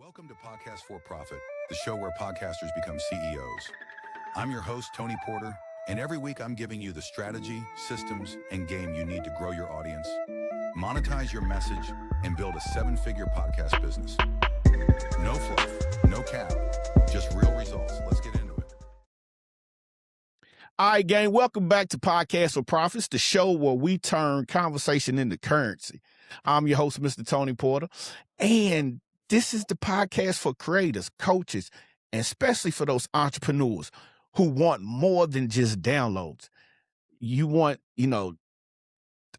Welcome to Podcast for Profit, the show where podcasters become CEOs. I'm your host, Tony Porter, and every week I'm giving you the strategy, systems, and game you need to grow your audience, monetize your message, and build a seven-figure podcast business. No fluff, no cap, just real results. Let's get into it. All right, gang, welcome back to Podcast for Profits, the show where we turn conversation into currency. I'm your host, Mr. Tony Porter, and this is the podcast for creators, coaches, and especially for those entrepreneurs who want more than just downloads. You want,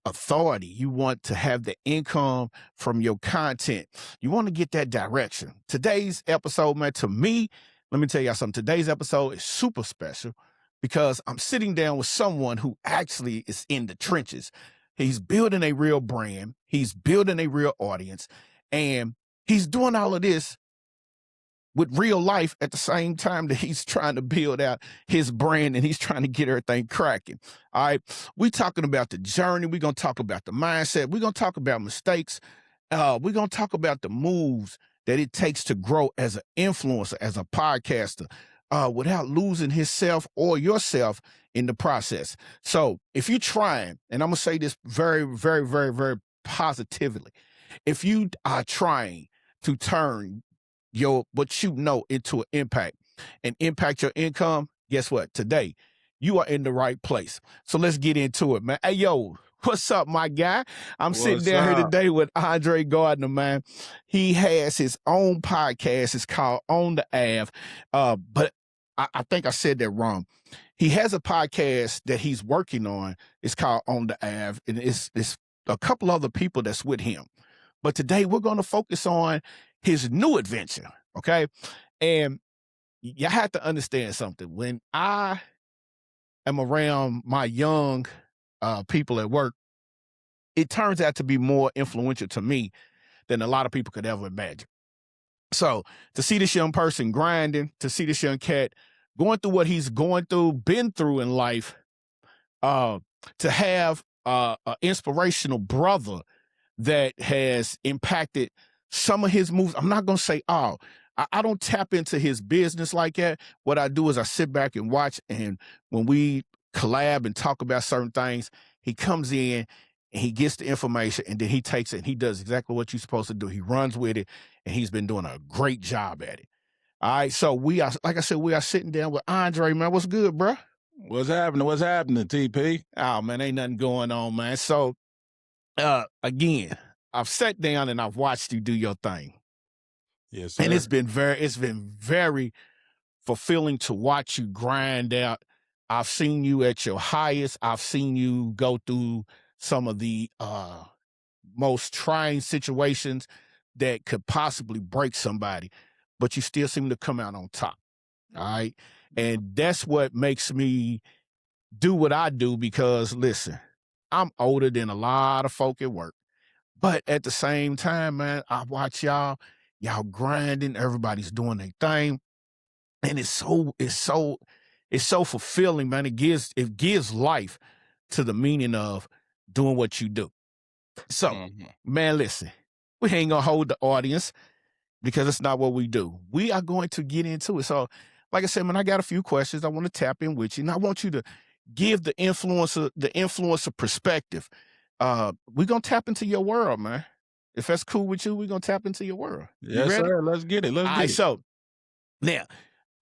authority. You want to have the income from your content. You want to get that direction. Today's episode, man, to me, let me tell y'all something. Today's episode is super special because I'm sitting down with someone who actually is in the trenches. He's building a real brand. He's building a real audience. And he's doing all of this with real life at the same time that he's trying to build out his brand and he's trying to get everything cracking. All right. We're talking about the journey. We're going to talk about the mindset. We're going to talk about mistakes. We're going to talk about the moves that it takes to grow as an influencer, as a podcaster, without losing himself or yourself in the process. So if you're trying, and I'm going to say this very, very, very, very positively, if you are trying to turn what you know into an impact and impact your income, guess what? Today, you are in the right place. So let's get into it, man. Hey, yo, what's up, my guy? I'm sitting down here today with Andre Gardner, man. He has his own podcast. It's called On the Ave. But I think I said that wrong. He has a podcast that he's working on. It's called On the Ave, and it's a couple other people that's with him. But today we're going to focus on his new adventure, okay? And you have to understand something. When I am around my young people at work, it turns out to be more influential to me than a lot of people could ever imagine. So to see this young person grinding, to see this young cat going through what he's going through, been through in life, to have an inspirational brother that has impacted some of his moves. I'm not going to say all. I don't tap into his business like that. What I do is I sit back and watch, and when we collab and talk about certain things, he comes in and he gets the information, and then he takes it and he does exactly what you're supposed to do. He runs with it, and he's been doing a great job at it. All right, so we are, like I said, we are sitting down with Andre, man. What's good, bro? What's happening? What's happening, TP? Oh, man, ain't nothing going on, man. So, again, I've sat down and I've watched you do your thing. Yes, sir. And it's been very fulfilling to watch you grind out. I've seen you at your highest. I've seen you go through some of the most trying situations that could possibly break somebody, but you still seem to come out on top. All right. And that's what makes me do what I do, because listen, I'm older than a lot of folk at work. But at the same time, man, I watch y'all grinding, everybody's doing their thing. And it's so fulfilling, man. It gives life to the meaning of doing what you do. So, man, listen, we ain't gonna hold the audience because it's not what we do. We are going to get into it. So, like I said, man, I got a few questions I want to tap in with you, and I want you to give the influencer perspective. We're going to tap into your world, man. If that's cool with you, we're going to tap into your world. Yes, sir. Let's get it. Let's get it. So now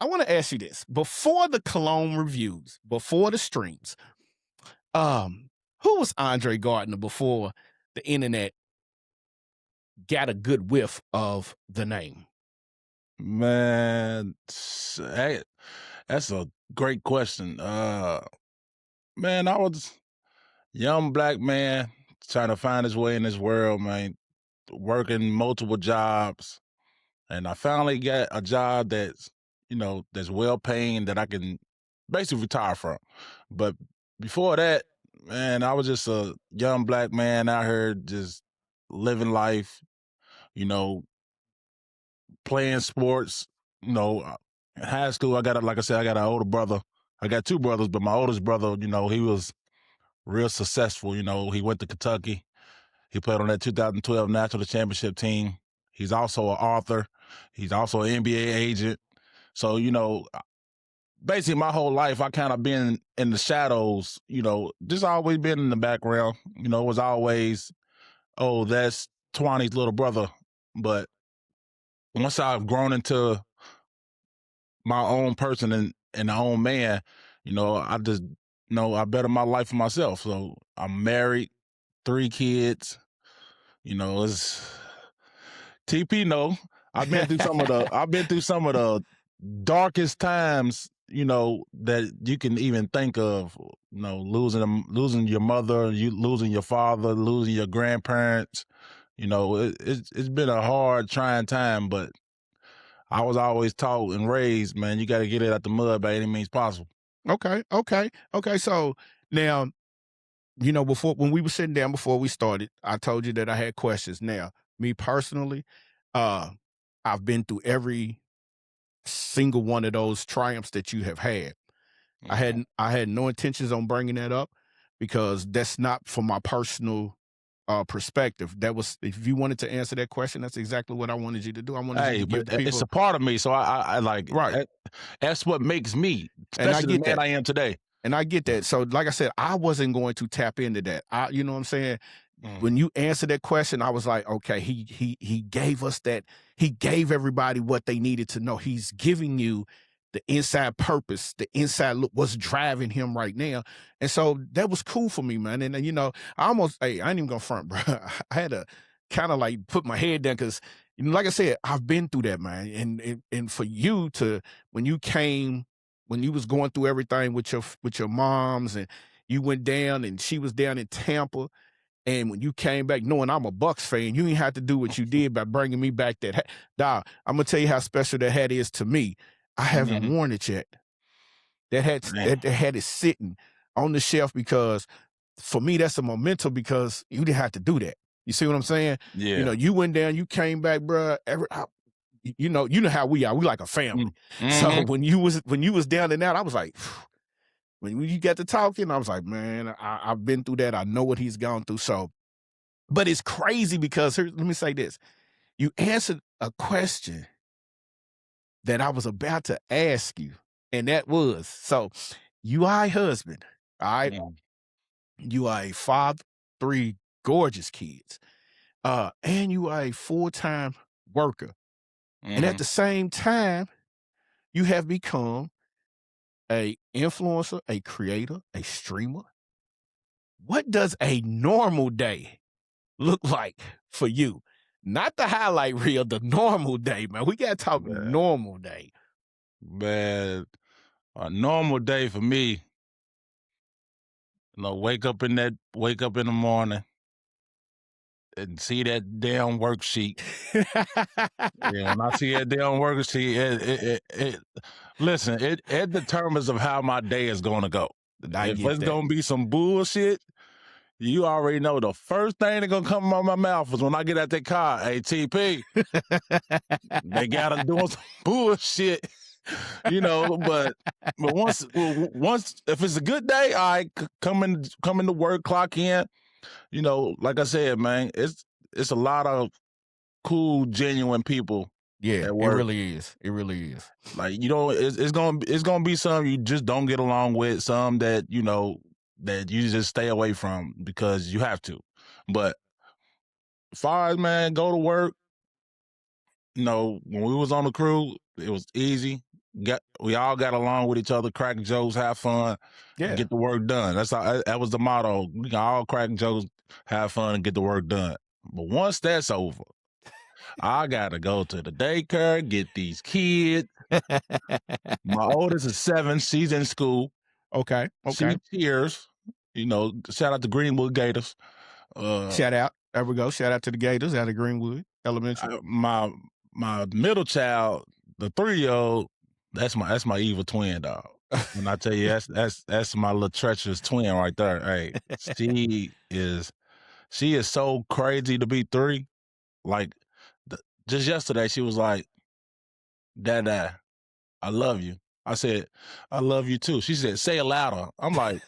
I want to ask you this. Before the Cologne reviews, before the streams, who was Andre Gardner before the internet got a good whiff of the name? Man, hey, that's a great question. Man, I was a young black man trying to find his way in this world, man, working multiple jobs. And I finally got a job that's well paying, that I can basically retire from. But before that, man, I was just a young black man out here just living life, playing sports. In high school, like I said, I got an older brother. I got two brothers, but my oldest brother, he was real successful. He went to Kentucky. He played on that 2012 national championship team. He's also an author. He's also an NBA agent. So, basically my whole life I kind of been in the shadows, just always been in the background. It was always, oh, that's Twani's little brother. But once I've grown into my own person and my own man, I just I better my life for myself. So I'm married, 3 kids. It's TP. No, I've been through some of the darkest times, that you can even think of. Losing your mother, you losing your father, losing your grandparents. It's been a hard, trying time, but I was always taught and raised, man, you got to get it out the mud by any means possible. Okay. So now, before when we were sitting down before we started, I told you that I had questions. Now, me personally, I've been through every single one of those triumphs that you have had. Mhm. I had no intentions on bringing that up because that's not from my personal perspective. That was, if you wanted to answer that question, that's exactly what I wanted you to do. I wanted you Hey, to give but the it's people a part of me, so I like right, that's what makes me, and I especially the get man that. I am today. And I get that. So, like I said, I wasn't going to tap into that. You know what I'm saying? Mm. When you answered that question, I was like, okay, he gave us that. He gave everybody what they needed to know. He's giving you the inside purpose, the inside look, what's driving him right now. And so that was cool for me, man. And I almost, hey, I ain't even gonna front, bro. I had to kind of like put my head down because, like I said, I've been through that, man. And for you to, when you came, when you was going through everything with your moms and you went down and she was down in Tampa, and when you came back knowing I'm a Bucks fan, you ain't have to do what you did by bringing me back that hat. Dawg, I'm gonna tell you how special that hat is to me. I haven't Mhm. worn it yet. That hat is sitting on the shelf because for me that's a memento because you didn't have to do that. You see what I'm saying? Yeah. You went down, you came back, bro. You know how we are. We like a family. So Mhm. when you was down and out, I was like, when you got to talking, I was like, man, I've been through that. I know what he's gone through. So, but it's crazy because let me say this: you answered a question that I was about to ask you, and that was, so you are a husband, all right? Mhm. You are a father, 3 gorgeous kids, and you are a full-time worker, and at Mhm. the same time, you have become a influencer, a creator, a streamer. What does a normal day look like for you? Not the highlight reel, the normal day, man. We gotta talk Man, normal day. man, a normal day for me, wake up in the morning and see that damn worksheet. Yeah, when I see that damn worksheet, listen, it determines of how my day is gonna go. I If get it's that. gonna be some bullshit, you already know the first thing that's gonna come out of my mouth is when I get out that car. Hey, TP, they got us doing some bullshit, But once if it's a good day, I come into work, clock in. Like I said, man, it's a lot of cool, genuine people Yeah, at it work. really is. It really is. Like it's gonna be some you just don't get along with, some that that you just stay away from because you have to. But as far as, man, go to work, when we was on the crew, it was easy. We all got along with each other, crack jokes, have fun, and Yeah. get the work done. That was the motto. We can all crack jokes, have fun, and get the work done. But once that's over, I gotta go to the daycare, get these kids. My oldest is 7. She's in school. Okay. She Okay. cheers. Shout out to Greenwood Gators. Uh, Shout out. There we go. Shout out to the Gators out of Greenwood Elementary. my middle child, the 3-year-old, that's my evil twin, dog. When I tell you that's my little treacherous twin right there. Hey, she is so crazy to be 3. Like just yesterday, she was like, "Dad, I love you." I said, "I love you too." She said, "Say it louder." I'm like,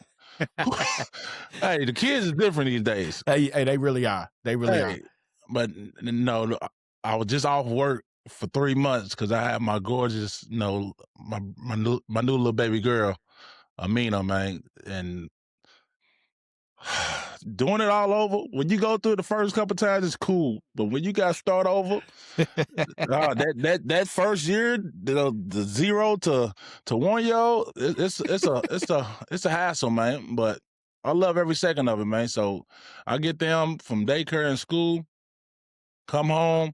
"Hey, the kids is different these days." Hey, they really are. They really are. Hey, but no, I was just off work for 3 months because I had my gorgeous, my new little baby girl, Amina, man, and doing it all over. When you go through it the first couple times, it's cool, but when you got to start over, that first year, the 0 to 1 year old, it's a hassle, man. But I love every second of it, man. So I get them from daycare and school, come home.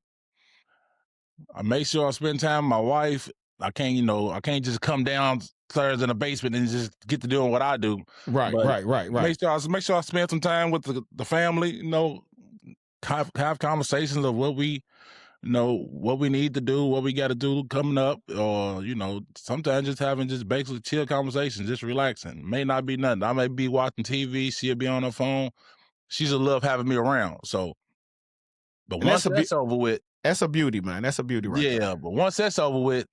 I make sure I spend time with my wife. I can't just come downstairs in the basement and just get to doing what I do. Right. Make sure I spend some time with the family. Have conversations of what we need to do, what we got to do coming up, or sometimes just having just basically chill conversations, just relaxing. May not be nothing. I may be watching TV. She'll be on her phone. She's a love having me around. So, but And once that's over with, that's a beauty, man. That's a beauty, right? Yeah, but once that's over with,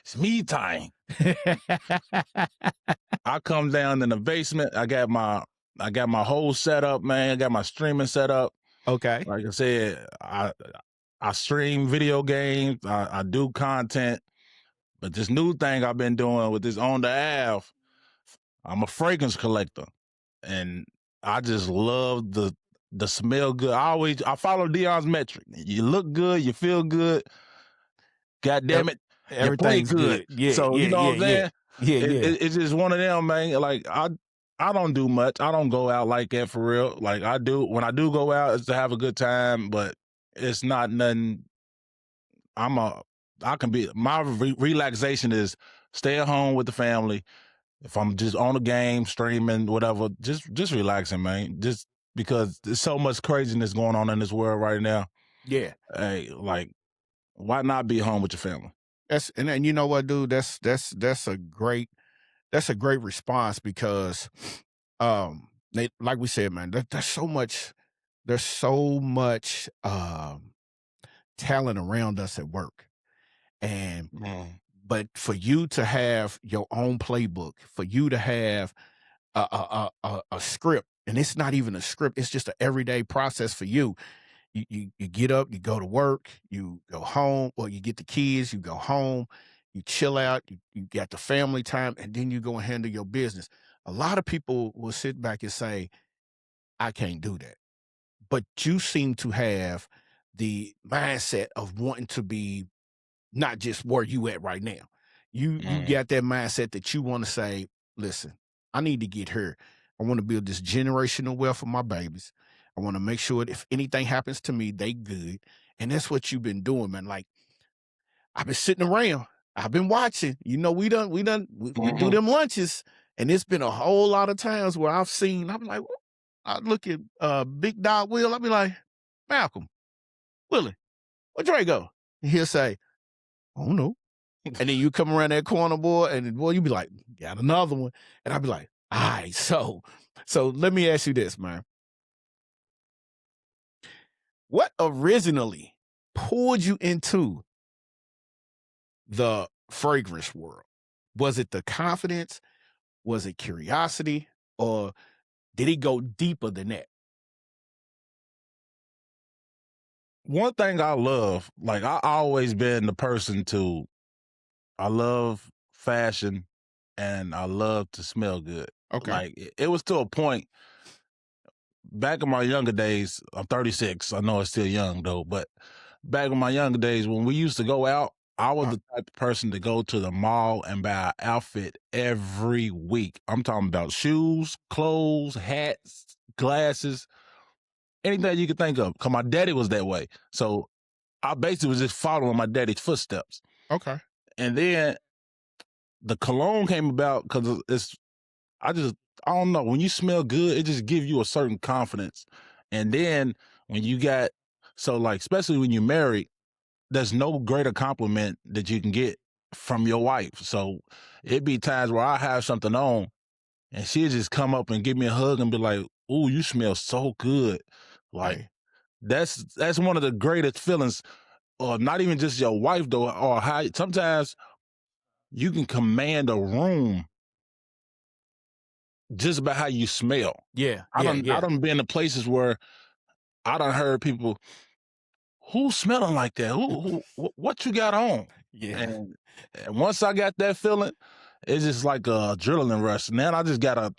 it's me time. I come down in the basement. I got my whole setup, man. I got my streaming set up. Okay. Like I said, I stream video games. I do content. But this new thing I've been doing with this On the Ave, I'm a fragrance collector, and I just love the smell good. I follow Dion's metric. You look good, you feel good. God damn it, everything's you play good. Yeah, so yeah, you know what I'm saying? Yeah. It's just one of them, man. Like I don't do much. I don't go out like that for real. Like I do when I do go out, it's to have a good time, but it's not nothing. My relaxation is stay at home with the family. If I'm just on a game, streaming, whatever, just relaxing, man. Just because there's so much craziness going on in this world right now. Yeah. Hey, like, why not be home with your family? And you know what, dude? That's a great response because like we said, man, there's so much talent around us at work. And but for you to have your own playbook, for you to have a script, and it's not even a script, it's just an everyday process for you. You get up, you go to work, you go home, or you get the kids, you go home, you chill out, you got the family time, and then you go and handle your business. A lot of people will sit back and say, I can't do that. But you seem to have the mindset of wanting to be not just where you at right now. You got that mindset that you want to say, listen, I need to get here. I want to build this generational wealth for my babies. I want to make sure that if anything happens to me, they good. And that's what you've been doing, man. Like, I've been sitting around. I've been watching. We do them lunches. And it's been a whole lot of times where I'm like, I look at Big Dog Will, I'll be like, Malcolm, Willie, where Dre go? And he'll say, I don't know. And then you come around that corner, boy, and boy, you be like, got another one. And I'll be like, all right, so let me ask you this, man. What originally pulled you into the fragrance world? Was it the confidence? Was it curiosity? Or did it go deeper than that? One thing I love, like I always been the person I love fashion and I love to smell good. Okay. Like it was to a point back in my younger days, I'm 36. I know it's still young though, but back in my younger days when we used to go out, I was the type of person to go to the mall and buy an outfit every week. I'm talking about shoes, clothes, hats, glasses, anything you could think of. Because my daddy was that way. So I basically was just following my daddy's footsteps. Okay. And then the cologne came about because I don't know. When you smell good, it just gives you a certain confidence. And then when you especially when you're married, there's no greater compliment that you can get from your wife. So it'd be times where I have something on and she'll just come up and give me a hug and be like, ooh, you smell so good. Like that's one of the greatest feelings, or not even just your wife though, or how sometimes you can command a room just by how you smell. Yeah. I done been to places where I done heard people, who's smelling like that? What you got on? Yeah. And once I got that feeling, it's just like a adrenaline rush. And then I just gotta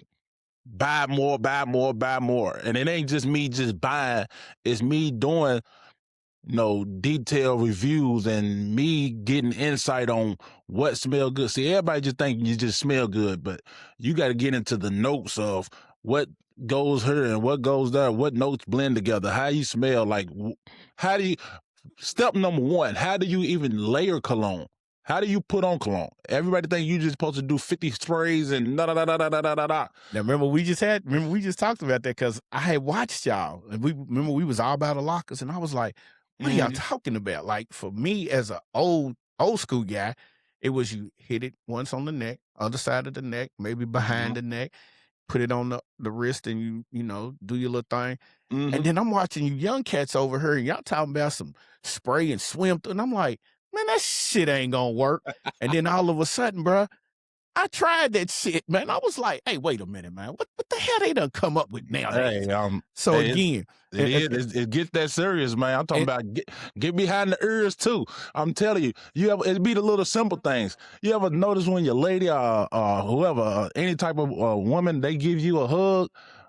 buy more. And it ain't just me just buying, it's me doing, detailed reviews and me getting insight on what smell good. See, everybody just think you just smell good, but you got to get into the notes of what goes here and what goes there, what notes blend together, how you smell, like how do you, step number one, how do you even layer cologne? How do you put on cologne? Everybody think you just supposed to do 50 sprays and da da da da da da da da. Now remember we just talked about that because I had watched y'all and we was all about the lockers and I was like, what are y'all talking about? Like for me as an old school guy, it was you hit it once on the neck, other side of the neck, maybe behind the neck, put it on the wrist and you do your little thing. And then I'm watching you young cats over here and y'all talking about some spray and swim through. And I'm like, man, that shit ain't gonna work. And then all of a sudden, bro, I tried that shit, man. I was like, hey, wait a minute, man. What the hell they done come up with nowadays? Hey, it gets that serious, man. I'm talking about get behind the ears too. I'm telling you, it be the little simple things. You ever notice when your lady or whoever, any type of woman, they give you a hug,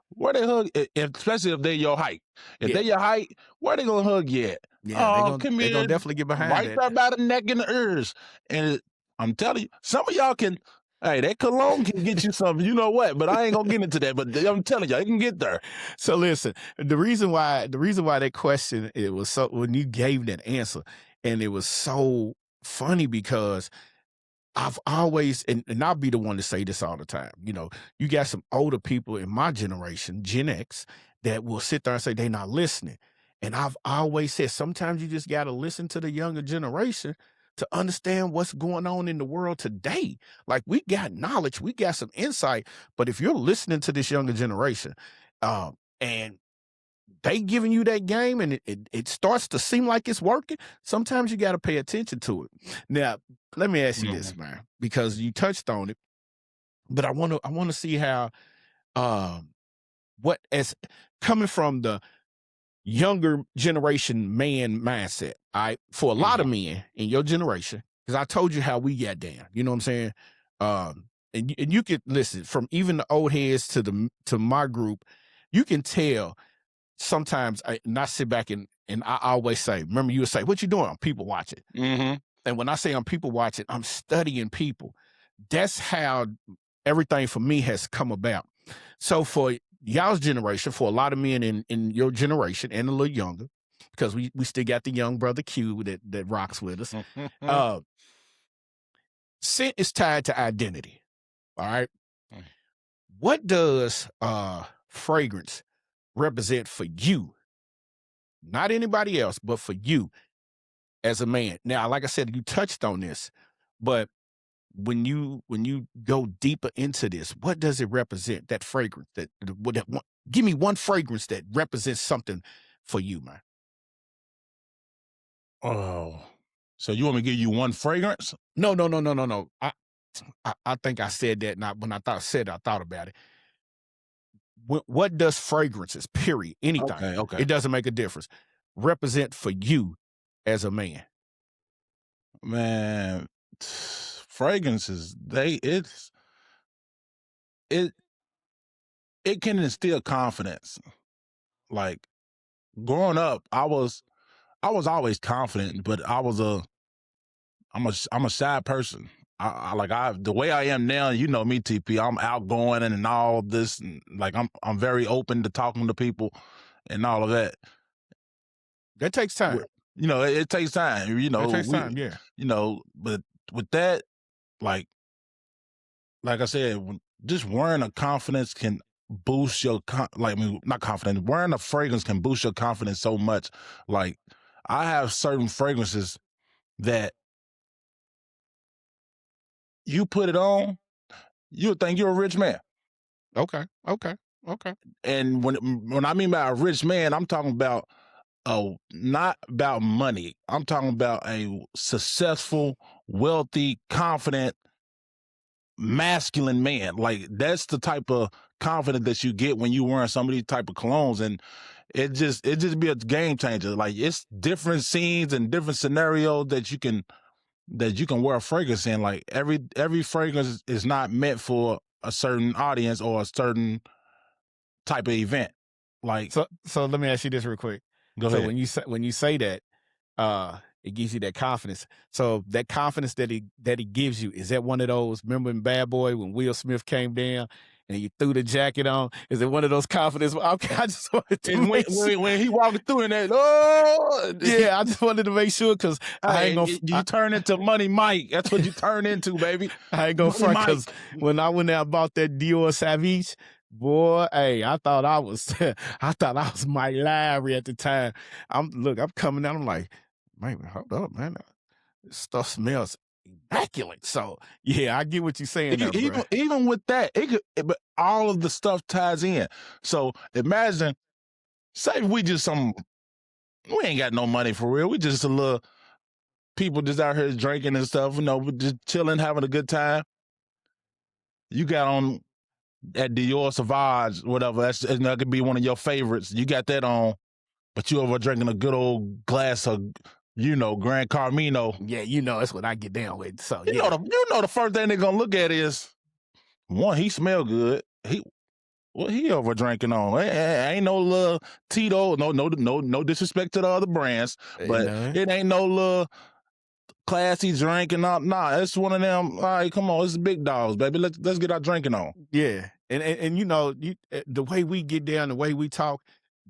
where they hug, especially if they're your height. If they're your height, where they gonna hug you at? Yeah, come they here, gonna definitely get behind right that. there by the neck and the ears. And I'm telling you, some of y'all can. Hey, that cologne can get you something, you know what? But I ain't gonna get into that. But I'm telling you, it can get there. So listen, the reason why that question, it was so, when you gave that answer, and it was so funny because I've always, and I'll be the one to say this all the time. You got some older people in my generation, Gen X, that will sit there and say they're not listening. And I've always said sometimes you just got to listen to the younger generation to understand what's going on in the world today. Like we got knowledge, we got some insight, but if you're listening to this younger generation, and they giving you that game and it starts to seem like it's working, sometimes you got to pay attention to it. Now, let me ask you this, man, because you touched on it, but I want to see how, what as coming from the younger generation man mindset, all right, for a lot of men in your generation, because I told you how we got down, you know what I'm saying? And you could listen from even the old heads to my group, you can tell sometimes I sit back and I always say, remember you would say, what you doing? I'm people watching. And when I say I'm people watching, I'm studying people. That's how everything for me has come about. So for y'all's generation, for a lot of men in your generation and a little younger, because we still got the young brother Q that rocks with us. Scent is tied to identity. All right. What does fragrance represent for you? Not anybody else, but for you as a man. Now, like I said, you touched on this, but when you go deeper into this, what does it represent? That fragrance, give me one fragrance that represents something for you, man. Oh, so you want me to give you one fragrance? No. I think I said that not when I thought about it. What does fragrances, period, anything, okay, it doesn't make a difference, represent for you as a man? Man, fragrances, it can instill confidence. Like growing up, I was always confident, but I'm a shy person. The way I am now, you know me, TP. I'm outgoing and all this, and like I'm very open to talking to people and all of that. That takes time. It takes time. It takes time, yeah. But with that, like I said, just wearing a confidence can boost your not confidence. Wearing a fragrance can boost your confidence so much. Like I have certain fragrances that you put it on, you'll think you're a rich man. Okay. And when I mean by a rich man, I'm talking about not about money. I'm talking about a successful, wealthy, confident, masculine man. Like that's the type of confidence that you get when you wearing some of these type of colognes. And it just be a game changer. Like it's different scenes and different scenarios that you can wear a fragrance in. Like every fragrance is not meant for a certain audience or a certain type of event. Like so let me ask you this real quick. Go so ahead. when you say that, it gives you that confidence. So that confidence that he gives you, is that one of those? Remember in Bad Boy when Will Smith came down and you threw the jacket on? Is it one of those confidence? I just wanted to make sure. When he walked through in that, oh yeah, I just wanted to make sure because I ain't gonna. You turn into Money Mike. That's what you turn into, baby. I ain't gonna front because when I went out and bought that Dior Savage, boy, hey, I thought I was Mike Lowry at the time. I'm coming out. I'm like, man, hold up, man. This stuff smells immaculate. So yeah, I get what you're saying there, bro. Even with that, but all of the stuff ties in. So imagine, say we ain't got no money for real. We just a little people just out here drinking and stuff, just chilling, having a good time. You got on that Dior Sauvage, whatever. That could be one of your favorites. You got that on, but you over drinking a good old glass of, Grand Carmino. Yeah, that's what I get down with. So you know the first thing they're gonna look at is, one, he smell good. What he over drinking on? Ain't no little Tito. No disrespect to the other brands, but it ain't no little classy drinking up. Nah, it's one of them. All right, come on, it's big dogs, baby. Let's get our drinking on. Yeah, and the way we get down, the way we talk,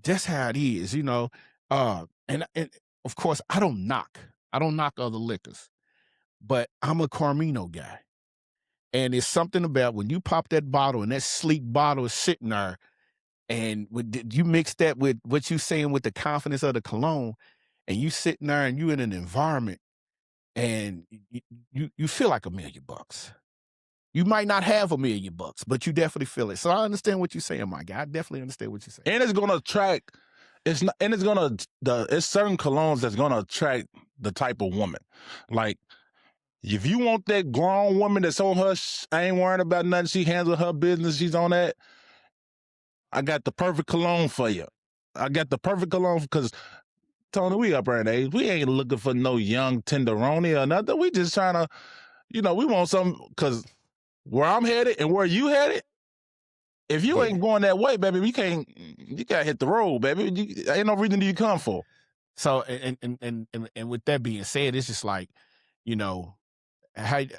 that's how it is, and of course I don't knock other liquors, but I'm a Carmino guy, and it's something about when you pop that bottle and that sleek bottle is sitting there, and you mix that with what you saying with the confidence of the cologne, and you sitting there and you in an environment, and you feel like $1 million. You might not have $1 million, but you definitely feel it. So I understand what you're saying, my guy. I definitely understand what you're saying. And it's gonna attract. It's certain colognes that's gonna attract the type of woman. Like, if you want that grown woman that's on her, ain't worrying about nothing. She handles her business. She's on that. I got the perfect cologne for you. I got the perfect cologne because, Tony, we up in age. We ain't looking for no young tenderoni or nothing. We just trying to, we want something, because where I'm headed and where you headed, if you ain't going that way, baby, you gotta hit the road, baby. Ain't no reason you come for. So, and with that being said, it's just like, I've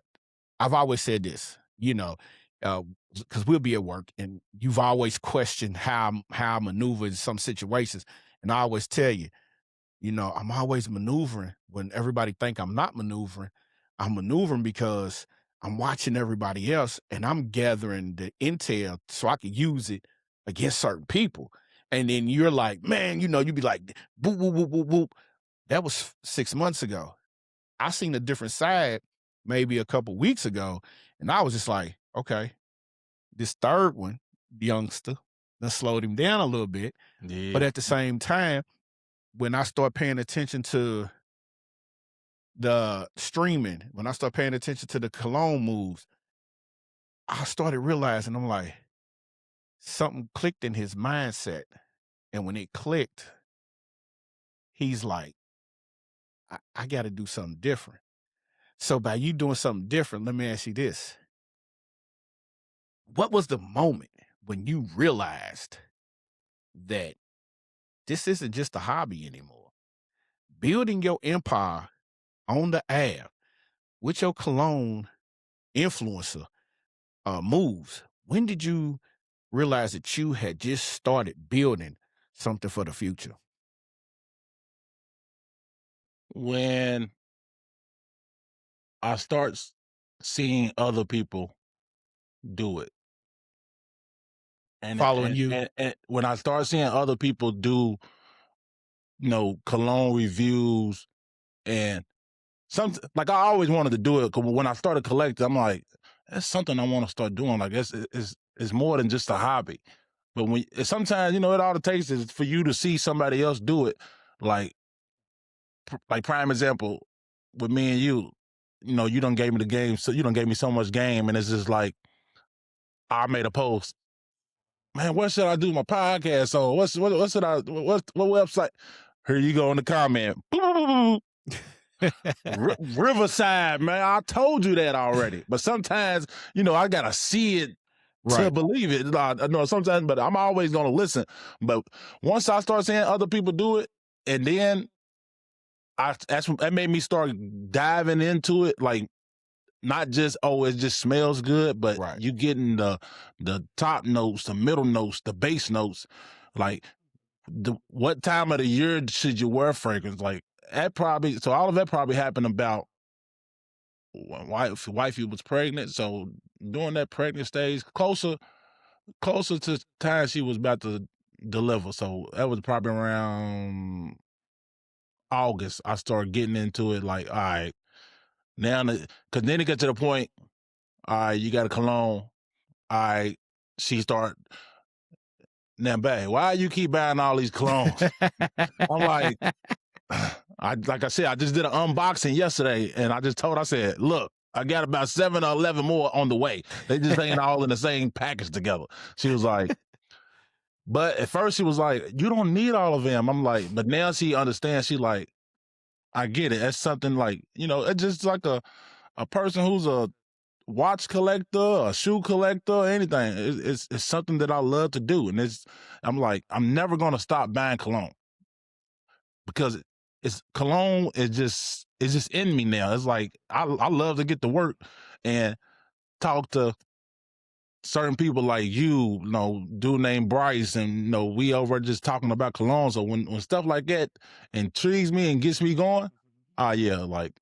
always said this, because we'll be at work and you've always questioned how I maneuver in some situations. And I always tell you, I'm always maneuvering when everybody think I'm not maneuvering. I'm maneuvering because I'm watching everybody else and I'm gathering the intel so I can use it against certain people. And then you're like, man, you'd be like, boop, boop, boop, boop, boop. That was 6 months ago. I seen a different side maybe a couple weeks ago, and I was just like, okay, this third one, youngster, that slowed him down a little bit. Yeah. But at the same time, when I start paying attention to the streaming, when I start paying attention to the cologne moves, I started realizing, I'm like, something clicked in his mindset. And when it clicked, he's like, I got to do something different. So by you doing something different, let me ask you this. What was the moment when you realized that this isn't just a hobby anymore? Building your empire on the app with your cologne influencer moves. When did you realize that you had just started building something for the future? When I start seeing other people do it. And Following you. And when I start seeing other people do, cologne reviews, and like I always wanted to do it, because when I started collecting, I'm like, that's something I want to start doing. Like it's more than just a hobby. But sometimes, it all it takes is for you to see somebody else do it. Like prime example with me and you, you done gave me the game, so you done gave me so much game, and it's just like, I made a post. man, what should I do my podcast on? What website? Here you go in the comment. Riverside, man. I told you that already. But sometimes, I gotta see it to believe it. I know sometimes, but I'm always gonna listen. But once I start seeing other people do it, and then that made me start diving into it, like not just it just smells good, but you getting the top notes, the middle notes, the bass notes, like what time of the year should you wear fragrance? Like so all of that probably happened about when wifey was pregnant. So during that pregnant stage, closer to time she was about to deliver. So that was probably around August. I started getting into it. Like, all right, now because then it got to the point. All right, you got a cologne. All right, she start. Now, babe, why you keep buying all these colognes? I'm like, like I said, I just did an unboxing yesterday, and I said, look, I got about 7 or 11 more on the way. They just ain't all in the same package together. She was like, but at first she was like, you don't need all of them. I'm like, but now she understands. She like, I get it. That's something like, it's just like a person who's a watch collector, a shoe collector, anything. It's something that I love to do. And I'm like, I'm never going to stop buying cologne because cologne is just in me now. It's like, I love to get to work and talk to certain people like dude named Bryce, and we over just talking about cologne. So when stuff like that intrigues me and gets me going, yeah, like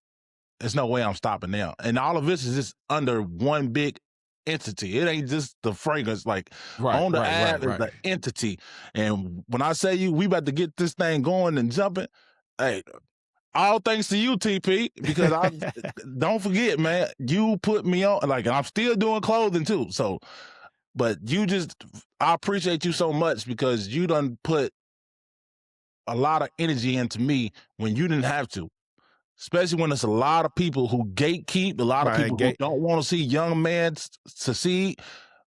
there's no way I'm stopping now. And all of this is just under one big entity. It ain't just the fragrance. Like on the ad is the entity. And when I say we about to get this thing going and jumping, hey, all thanks to you, TP, because don't forget, man, you put me on, like, I'm still doing clothing too. So, but I appreciate you so much because you done put a lot of energy into me when you didn't have to. Especially when there's a lot of people who gatekeep, a lot of people who don't want to see young men succeed.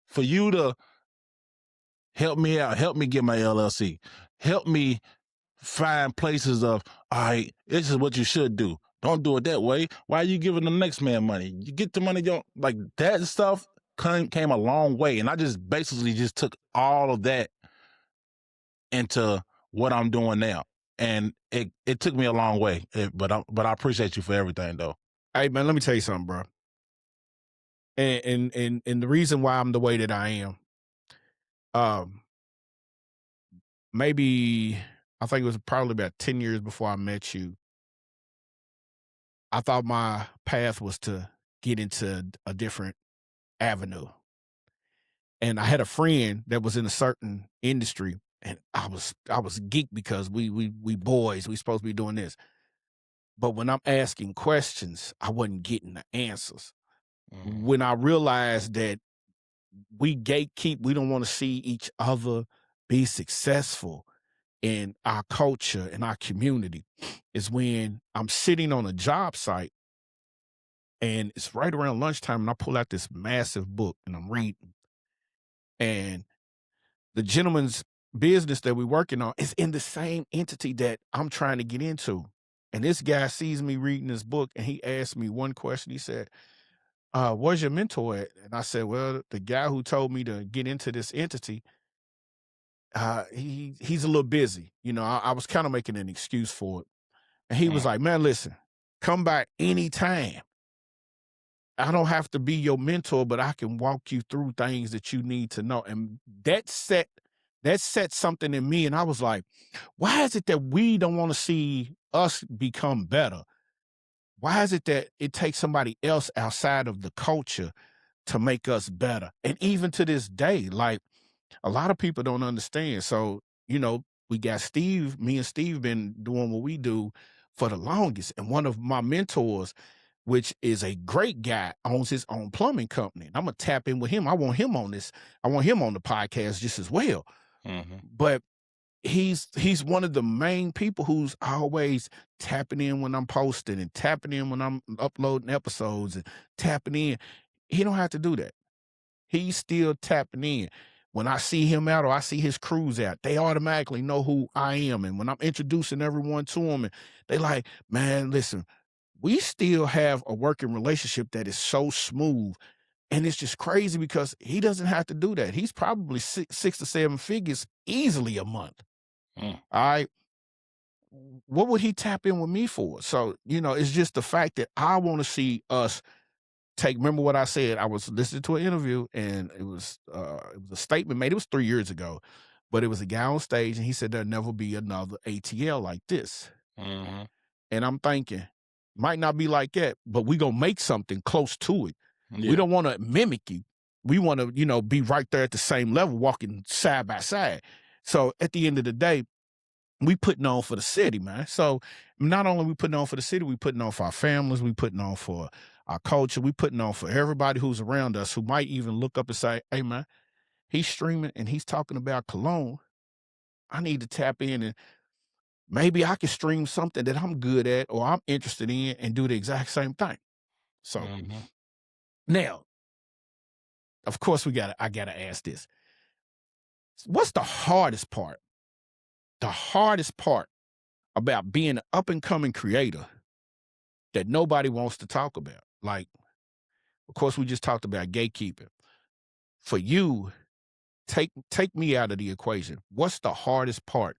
For you to help me out, help me get my LLC, help me find places of, all right, this is what you should do. Don't do it that way. Why are you giving the next man money? You get the money, like that stuff came a long way. And I just basically just took all of that into what I'm doing now. And it took me a long way, but I appreciate you for everything, though. Hey, man, let me tell you something, bro. And the reason why I'm the way that I am, maybe I think it was probably about 10 years before I met you. I thought my path was to get into a different avenue. And I had a friend that was in a certain industry, and I was geeked because we boys, we supposed to be doing this. But when I'm asking questions, I wasn't getting the answers. When I realized that we gatekeep, we don't want to see each other be successful in our culture, in our community, is when I'm sitting on a job site and it's right around lunchtime and I pull out this massive book and I'm reading. And the gentleman's business that we're working on is in the same entity that I'm trying to get into. And this guy sees me reading this book and he asked me one question. He said, where's your mentor at? And I said, well, the guy who told me to get into this entity, he's a little busy. I was kind of making an excuse for it. And he was like, man, listen, come back anytime. I don't have to be your mentor, but I can walk you through things that you need to know. And that set something in me. And I was like, why is it that we don't want to see us become better? Why is it that it takes somebody else outside of the culture to make us better? And even to this day, like, a lot of people don't understand. So, we got Steve, me and Steve been doing what we do for the longest. And one of my mentors, which is a great guy, owns his own plumbing company. And I'm going to tap in with him. I want him on this. I want him on the podcast just as well. But he's one of the main people who's always tapping in when I'm posting and tapping in when I'm uploading episodes and tapping in. He don't have to do that. He's still tapping in. when I see him out or I see his crews out, they automatically know who I am. And when I'm introducing everyone to them, and they like, man, listen, we still have a working relationship that is so smooth. And it's just crazy because he doesn't have to do that. He's probably six to seven figures easily a month. Mm. All right. What would he tap in with me for? So, it's just the fact that I want to see us remember what I said. I was listening to an interview and it was a statement made. It was 3 years ago, but it was a guy on stage and he said there'll never be another ATL like this. Mm-hmm. And I'm thinking, might not be like that, but we gonna make something close to it. Yeah. We don't want to mimic you. We want to, be right there at the same level, walking side by side. So at the end of the day, we putting on for the city, man. So not only we putting on for the city, we putting on for our families, we putting on for our culture, we putting on for everybody who's around us who might even look up and say, hey, man, he's streaming and he's talking about cologne. I need to tap in and maybe I can stream something that I'm good at or I'm interested in and do the exact same thing. So now, of course, I gotta ask this. What's the hardest part? The hardest part about being an up-and-coming creator that nobody wants to talk about? Like, of course, we just talked about gatekeeping. For you, take me out of the equation. What's the hardest part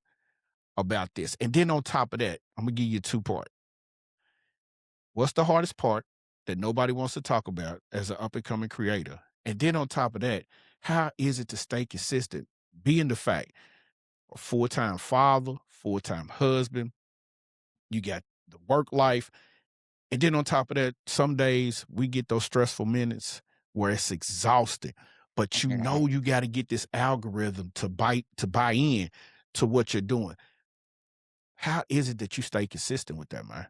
about this? And then on top of that, I'm gonna give you 2-part. What's the hardest part that nobody wants to talk about as an up-and-coming creator? And then on top of that, how is it to stay consistent, being the fact a full-time father, full-time husband, you got the work life, and then on top of that, some days we get those stressful minutes where it's exhausting, but you got to get this algorithm to buy in to what you're doing. How is it that you stay consistent with that, man?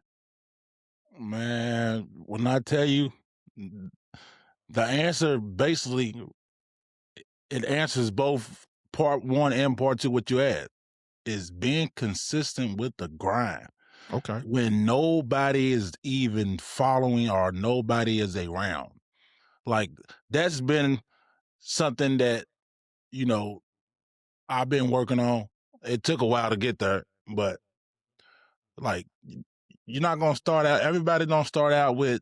Man, when I tell you, the answer basically, it answers both part one and part two what you add, is being consistent with the grind. Okay. When nobody is even following or nobody is around. Like, that's been something that, I've been working on. It took a while to get there, but like, you're not going to start out, everybody don't start out with,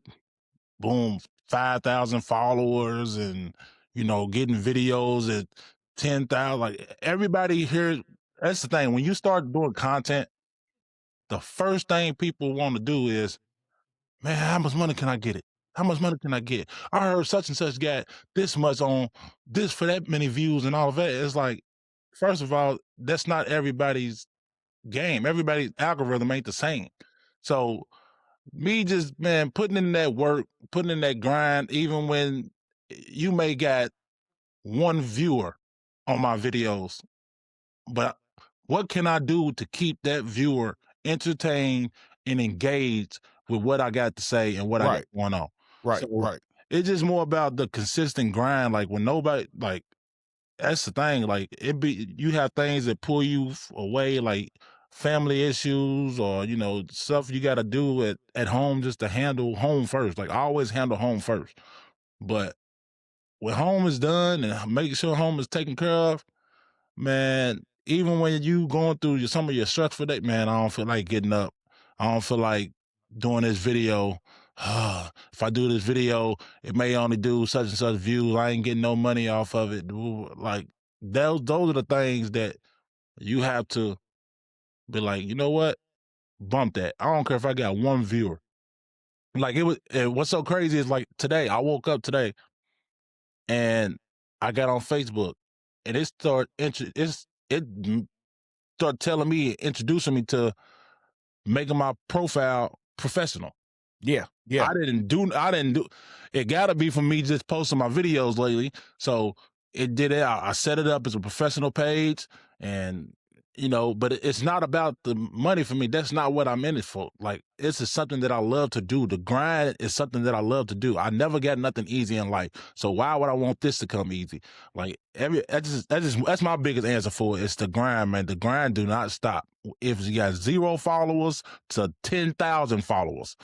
boom, 5,000 followers and, getting videos at 10,000. Like, everybody here, that's the thing. When you start doing content, the first thing people want to do is, man, how much money can I get it? How much money can I get? I heard such and such got this much on this for that many views and all of that. It's like, first of all, that's not everybody's game. Everybody's algorithm ain't the same. So me just, man, putting in that work, putting in that grind, even when you may got one viewer on my videos, but what can I do to keep that viewer entertained and engaged with what I got to say and what I got going on? Right. It's just more about the consistent grind. Like, when nobody, like, that's the thing. Like, you have things that pull you away, like family issues or, stuff you got to do at home just to handle home first. Like, I always handle home first. But when home is done and making sure home is taken care of, man, even when you going through some of your stressful day, man, I don't feel like getting up. I don't feel like doing this video. If I do this video, it may only do such and such views. I ain't getting no money off of it. Like, those are the things that you have to be like, you know what? Bump that. I don't care if I got one viewer. Like, what's so crazy is, like, today, I woke up today and I got on Facebook and it started telling me, introducing me to making my profile professional. Yeah. I didn't do, it gotta be from me just posting my videos lately. So it did it. I set it up as a professional page and, but it's not about the money for me. That's not what I'm in it for. Like, this is something that I love to do. The grind is something that I love to do. I never got nothing easy in life. So why would I want this to come easy? Like, that's my biggest answer for it. It's the grind, man. The grind do not stop. If you got 0 followers to 10,000 followers,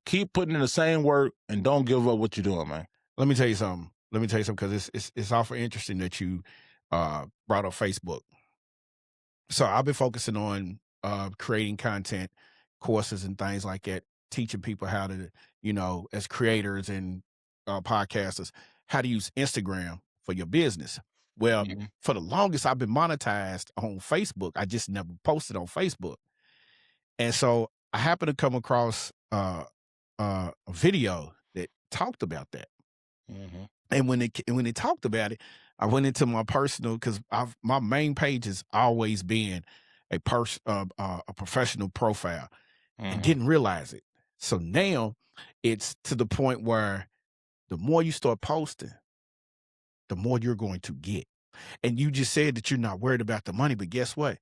keep putting in the same work and don't give up what you're doing, man. Let me tell you something. let me tell you something because it's awful interesting that you brought up Facebook. So I've been focusing on creating content, courses, and things like that, teaching people how to, as creators and podcasters, how to use Instagram for your business. Well, Mhm. for the longest, I've been monetized on Facebook. I just never posted on Facebook. And so I happened to come across a video that talked about that. Mhm. And when it talked about it, I went into my personal because my main page has always been a professional profile and Mhm. didn't realize it. So now it's to the point where the more you start posting, the more you're going to get. And you just said that you're not worried about the money, but guess what?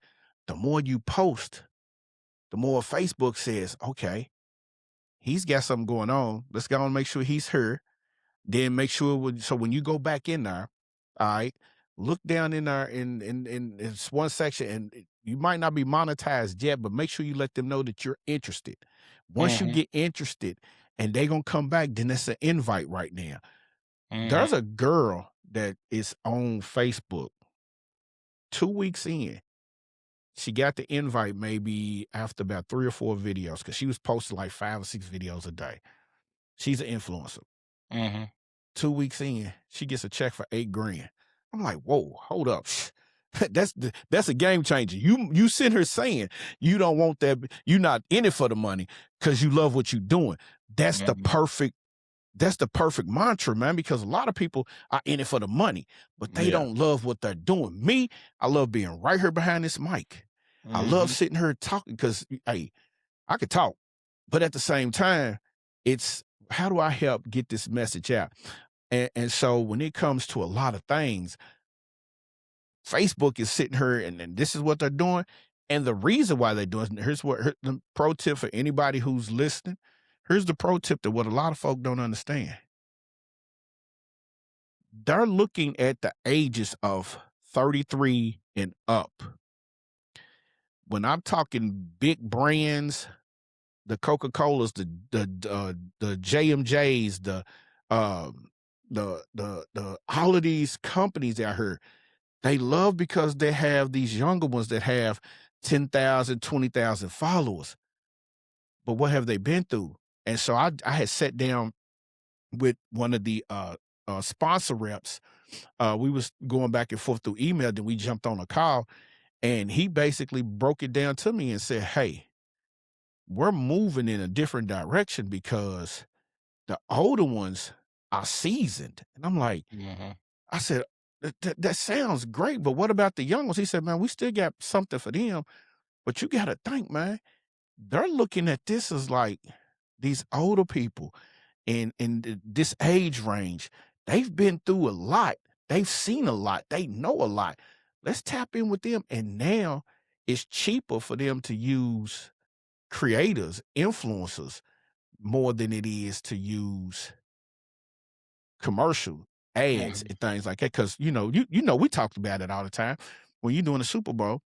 The more you post, the more Facebook says, okay, he's got something going on. Let's go and make sure he's here. Then make sure so when you go back in there, all right, look down in there in it's one section, and you might not be monetized yet, but make sure you let them know that you're interested. Once you Mhm. get interested and they gonna come back, then that's an invite right now. Mhm. There's a girl that is on Facebook 2 weeks in. She got the invite maybe after about 3 or 4 videos because she was posting like 5 or 6 videos a day. She's an influencer. Mhm. 2 weeks in, she gets a check for $8,000. I'm like, whoa, hold up. That's a game changer. You sitting here saying you don't want that, you're not in it for the money because you love what you're doing. That's the Mhm. perfect mantra, man, because a lot of people are in it for the money, but they Yeah. don't love what they're doing. Me, I love being right here behind this mic. I love Mhm. sitting here talking because, hey, I could talk, but at the same time, it's how do I help get this message out? And so when it comes to a lot of things, Facebook is sitting here and this is what they're doing. And the reason why they're doing it, here's the pro tip for anybody who's listening. Here's the pro tip that what a lot of folk don't understand. They're looking at the ages of 33 and up. When I'm talking big brands, the Coca-Colas, the JMJs, the all of these companies out here, they love because they have these younger ones that have 10,000, 20,000 followers. But what have they been through? And so I had sat down with one of the sponsor reps. We was going back and forth through email, then we jumped on a call, and he basically broke it down to me and said, hey, we're moving in a different direction because the older ones are seasoned. And I'm like, Mhm. I said, that sounds great, but what about the young ones? He said, man, we still got something for them, but you got to think, man, they're looking at this as like these older people in this age range. They've been through a lot. They've seen a lot. They know a lot. Let's tap in with them. And now it's cheaper for them to use creators, influencers, more than it is to use commercial ads Mhm. and things like that. Because we talked about it all the time. When you're doing the Super Bowl,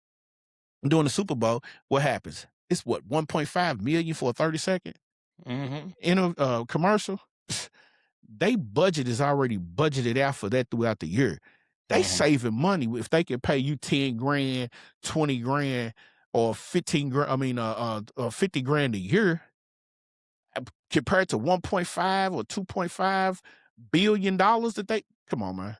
what happens? It's what 1.5 million for a 30-second Mhm. in a commercial. They budget is already budgeted out for that throughout the year. They Mhm. saving money if they can pay you 10 grand, 20 grand, or 15 grand. I mean, 50 grand a year compared to 1.5 or 2.5 billion dollars that they come on, man.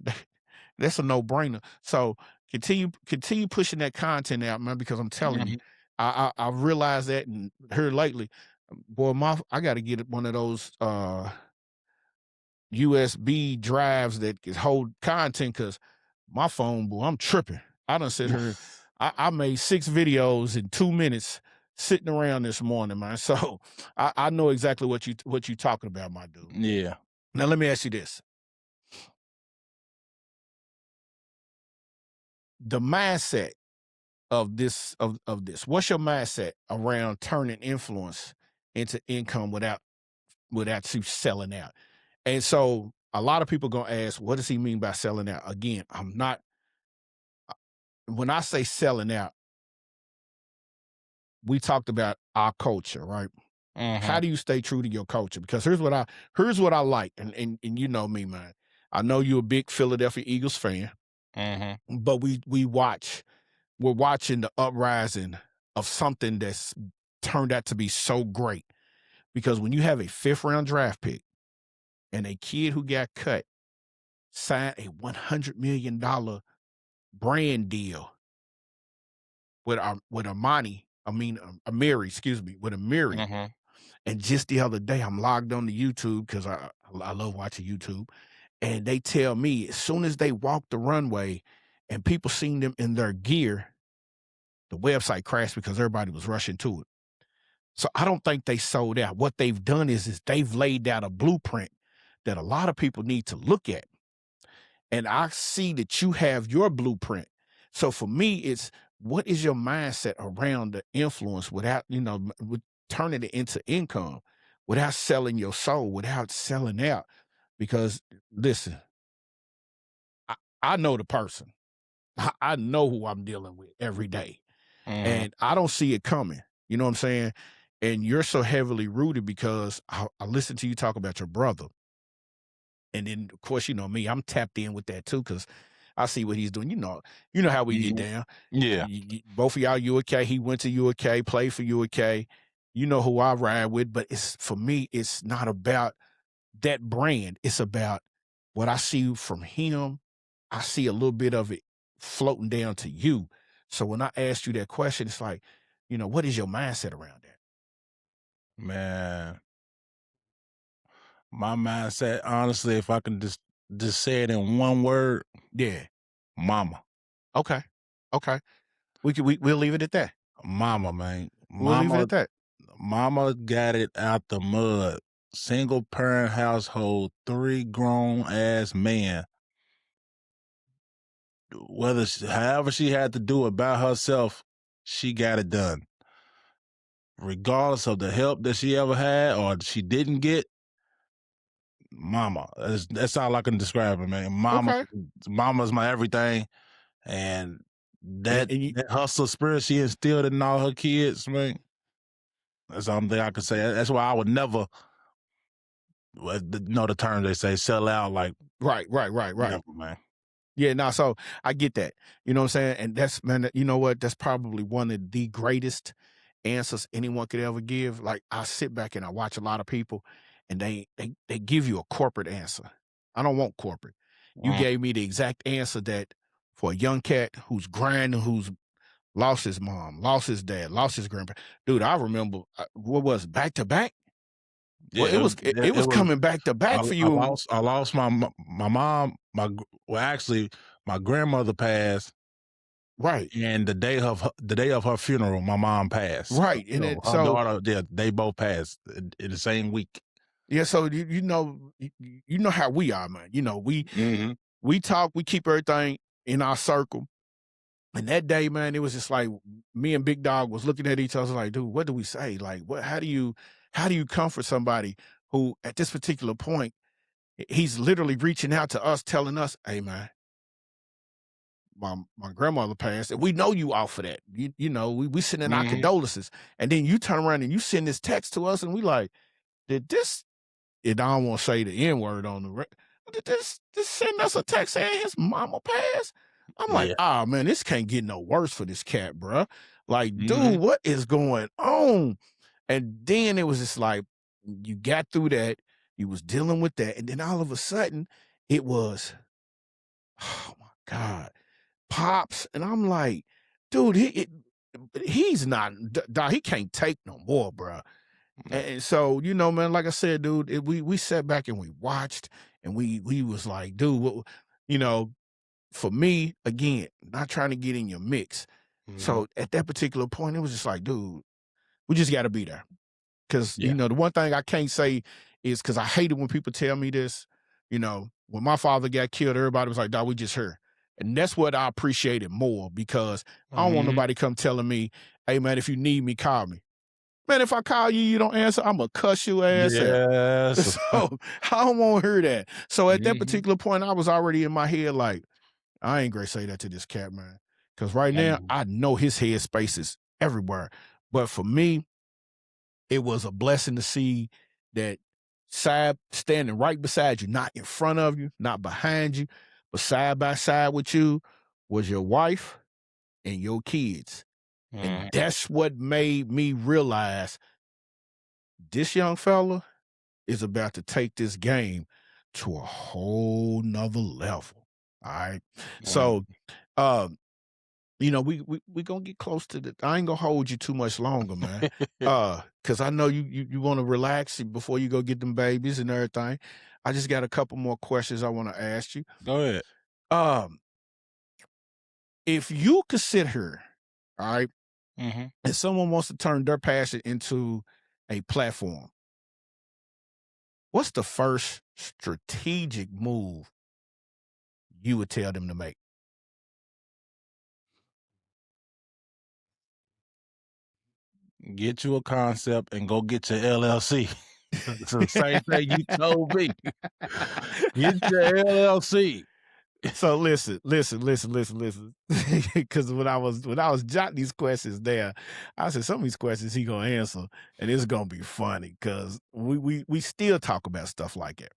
That's a no-brainer. So continue pushing that content out, man, because I'm telling you, Mhm. I realized that and here lately, boy, I got to get one of those USB drives that can hold content because my phone, boy, I'm tripping. I done sit here. I made 6 videos in 2 minutes sitting around this morning, man. So I know exactly what you talking about, my dude. Yeah. Now let me ask you this: the mindset of this. What's your mindset around turning influence into income without you selling out? And so a lot of people gonna ask, what does he mean by selling out? Again, I'm not. When I say selling out, we talked about our culture, right? How Mhm. do you stay true to your culture? Because here's what I like, and you know me, man. I know you're a big Philadelphia Eagles fan, but we're watching the uprising of something that's turned out to be so great. Because when you have a 5th round draft pick and a kid who got cut signed a $100 million brand deal with Amiri, with Amiri. And just the other day, I'm logged on to YouTube because I love watching YouTube. And they tell me as soon as they walk the runway and people seen them in their gear, the website crashed because everybody was rushing to it. So I don't think they sold out. What they've done is they've laid out a blueprint that a lot of people need to look at. And I see that you have your blueprint. So for me, it's what is your mindset around the influence without, with turning it into income, without selling your soul, without selling out. Because listen, I know the person. I know who I'm dealing with every day. And I don't see it coming. You know what I'm saying? And you're so heavily rooted because I listen to you talk about your brother. And then, of course, you know me, I'm tapped in with that too because I see what he's doing. You know how we get down. Yeah. Both of y'all UAK. He went to UAK, played for UAK. You know who I ride with, but for me, it's not about that brand. It's about what I see from him. I see a little bit of it floating down to you. So when I asked you that question, it's like, what is your mindset around that? Man, my mindset, honestly, if I can just say it in one word, mama. Okay. We'll leave it at that. Mama, man. We'll leave it at that. Mama got it out the mud. Single parent household, 3 grown ass men. However she had to do it by herself, she got it done. Regardless of the help that she ever had or she didn't get, mama. That's all I can describe it, man. Mama's my everything. And that hustle spirit she instilled in all her kids, man. That's something I could say. That's why I would never, the term they say, sell out. Like right. Never, man. Yeah, no, so I get that. You know what I'm saying? And that's, man, you know what? That's probably one of the greatest answers anyone could ever give. Like, I sit back and I watch a lot of people and they give you a corporate answer. I don't want corporate. You gave me the exact answer that for a young cat who's grinding, who's lost his mom, lost his dad, lost his grandpa. Dude, I remember, what was it, back to back? Yeah, well, it was coming back to back for you. I lost my mom. Actually, my grandmother passed. Right. And the day of her funeral, my mom passed. Right. And her daughter, they both passed in the same week. Yeah. So you know how we are, man. We talk, we keep everything in our circle. And that day, man, it was just like me and Big Dog was looking at each other like, dude, what do we say? Like, how do you comfort somebody who at this particular point, he's literally reaching out to us, telling us, hey, man, my grandmother passed, and we know you out for that. We send in our condolences. And then you turn around and you send this text to us, and we like, did this, and I don't want to say the N-word on the did this send us a text saying his mama passed? I'm like, man, this can't get no worse for this cat, bro. Like, dude, what is going on? And then it was just like, you got through that, you was dealing with that, and then all of a sudden, it was, oh my God, Pops. And I'm like, dude, he's not, he can't take no more, bro. And so, man, like I said, dude, we sat back and we watched, and we was like, dude, for me, again, not trying to get in your mix. So at that particular point, it was just like, dude, we just got to be there. Because, the one thing I can't say is, because I hate it when people tell me this, when my father got killed, everybody was like, dog, we just here. And that's what I appreciated more, because I don't want nobody come telling me, hey, man, if you need me, call me. Man, if I call you, you don't answer, I'm going to cuss your ass out. So I don't want to hear that. So at that particular point, I was already in my head like, I ain't going to say that to this cat, man. Because right now, I know his head space is everywhere. But for me, it was a blessing to see that standing right beside you, not in front of you, not behind you, but side by side with you was your wife and your kids. And that's what made me realize this young fella is about to take this game to a whole nother level. All right. So, you know, we gonna get close to the. I ain't gonna hold you too much longer, man. Cause I know you want to relax before you go get them babies and everything. I just got a couple more questions I want to ask you. Go ahead. If you could sit here, all right, and someone wants to turn their passion into a platform, what's the first strategic move you would tell them to make? Get you a concept and go get your LLC. It's the same thing you told me. Get your LLC. So listen. Because when I was jotting these questions there, I said some of these questions he gonna answer, and it's gonna be funny because we still talk about stuff like that.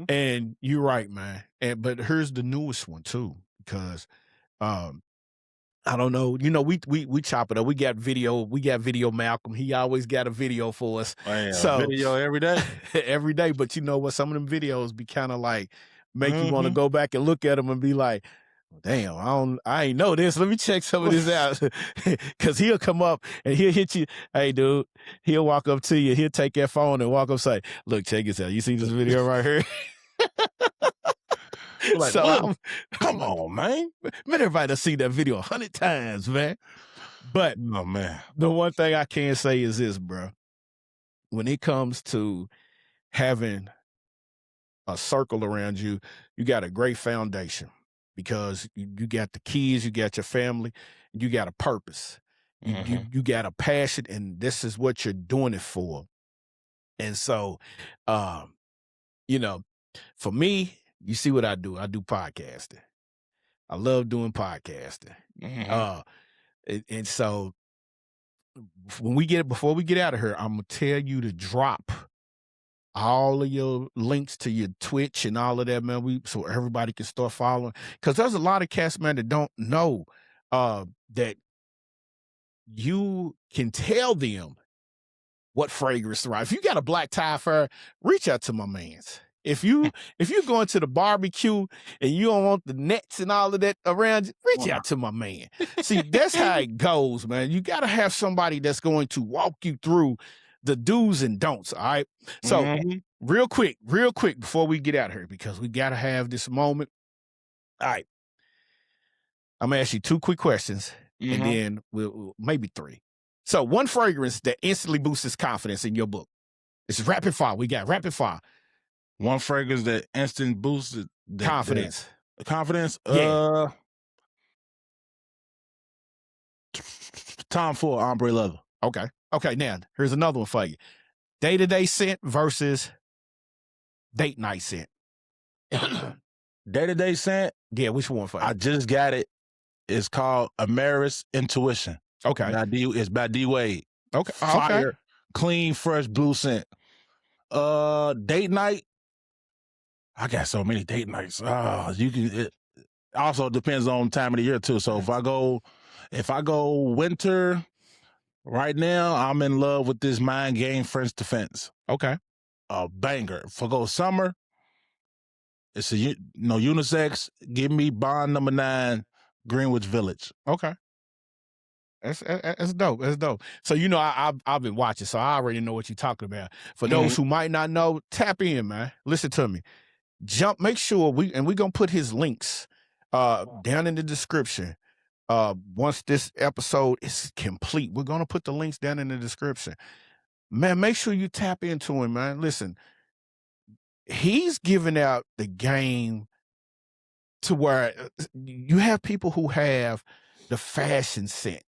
And you're right, man. But here's the newest one too, because I don't know. You know, we chop it up. We got video Malcolm. He always got a video for us. Man, so video every day. every day. But you know what? Some of them videos be kind of like make you want to go back and look at them and be like, damn, I ain't know this. Let me check some of this out. Cause he'll come up and he'll hit you. Hey, dude, he'll walk up to you. He'll take that phone and walk up and say, look, check this out. You see this video right here? Like, so come on, man. Man, everybody done seen that video 100 times, man. But oh, man, the one thing I can say is this, bro. When it comes to having a circle around you, you got a great foundation because you got the kids, you got your family, you got a purpose. You got a passion, and this is what you're doing it for. And so, you know, for me, you see what I do. I do podcasting. I love doing podcasting. And so before we get out of here, I'm gonna tell you to drop all of your links to your Twitch and all of that, man. So everybody can start following. Because there's a lot of cats, man, that don't know that you can tell them what fragrance, right? If you got a black tie fur, reach out to my mans. If you going to the barbecue and you don't want the nets and all of that around you, reach out to my man. See, that's how it goes, man. You got to have somebody that's going to walk you through the do's and don'ts, all right? So real quick, before we get out of here, because we got to have this moment. All right. I'm going to ask you 2 quick questions, and then we'll maybe 3. So one fragrance that instantly boosts confidence in your book. It's rapid fire. We got rapid fire. One fragrance that instant boosted confidence. Confidence? Yeah. Tom Ford ombre leather. Okay, now, here's another one for you. Day-to-day scent versus date night scent. Day-to-day scent? Yeah, which one for you? I just got it. It's called Amaris Intuition. Okay. It's by D. Wade. Okay. Fire, clean, fresh blue scent. Date night? I got so many date nights. It also depends on time of the year too. So if I go winter, right now I'm in love with this Mind Game French Defense. Okay. A banger. If I go summer, it's a unisex. Give me Bond number 9, Greenwich Village. Okay. That's dope. That's dope. So, you know, I've been watching, so I already know what you're talking about. For those who might not know, tap in, man. Listen to me. Make sure we're going to put his links down in the description. Once this episode is complete, we're going to put the links down in the description. Man, make sure you tap into him, man. Listen, he's giving out the game to where you have people who have the fashion scent,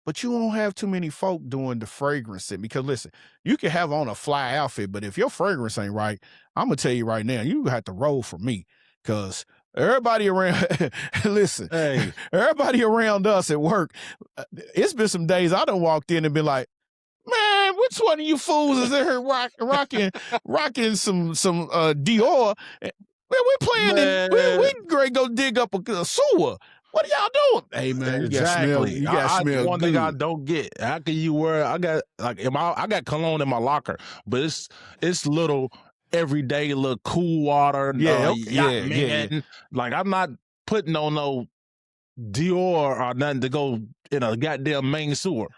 but you won't have too many folk doing the fragrance scent. Because listen, you can have on a fly outfit, but if your fragrance ain't right, I'm gonna tell you right now, you have to roll for me. Because everybody around, listen, everybody around us at work, it's been some days I done walked in and been like, man, which one of you fools is in here rocking some Dior? Man, we're playing and we great go dig up a sewer. What are y'all doing? Hey man, you got smell. You got smell one good. thing I don't get. How can you wear? I got I got cologne in my locker, but it's little everyday little cool water. Yeah. Like I'm not putting on no Dior or nothing to go in a goddamn main sewer.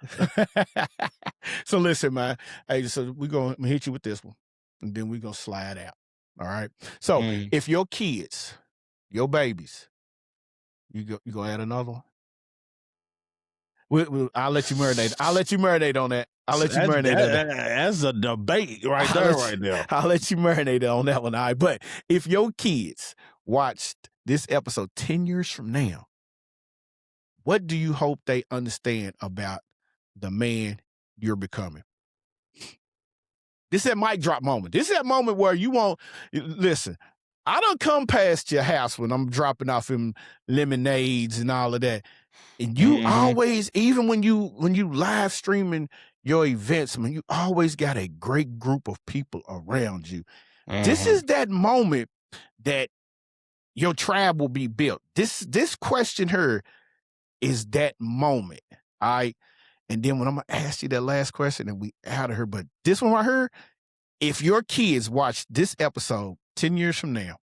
So listen, man. Hey, so we're gonna hit you with this one, and then we're gonna slide out. All right. So if your kids, your babies, you gonna add another one? I'll let you marinate. I'll let you marinate on that. I'll let you marinate on that. That's a debate right there, right now. I'll let you marinate on that one. All right. But if your kids watched this episode 10 years from now, what do you hope they understand about the man you're becoming? This is that mic drop moment. This is that moment where you won't listen. I done come past your house when I'm dropping off them lemonades and all of that. And you always, even when you live streaming your events, man, you always got a great group of people around you. This is that moment that your tribe will be built. This question here is that moment. All right. And then when I'm gonna ask you that last question and we out of here, but this one right here, if your kids watch this episode 10 years from now,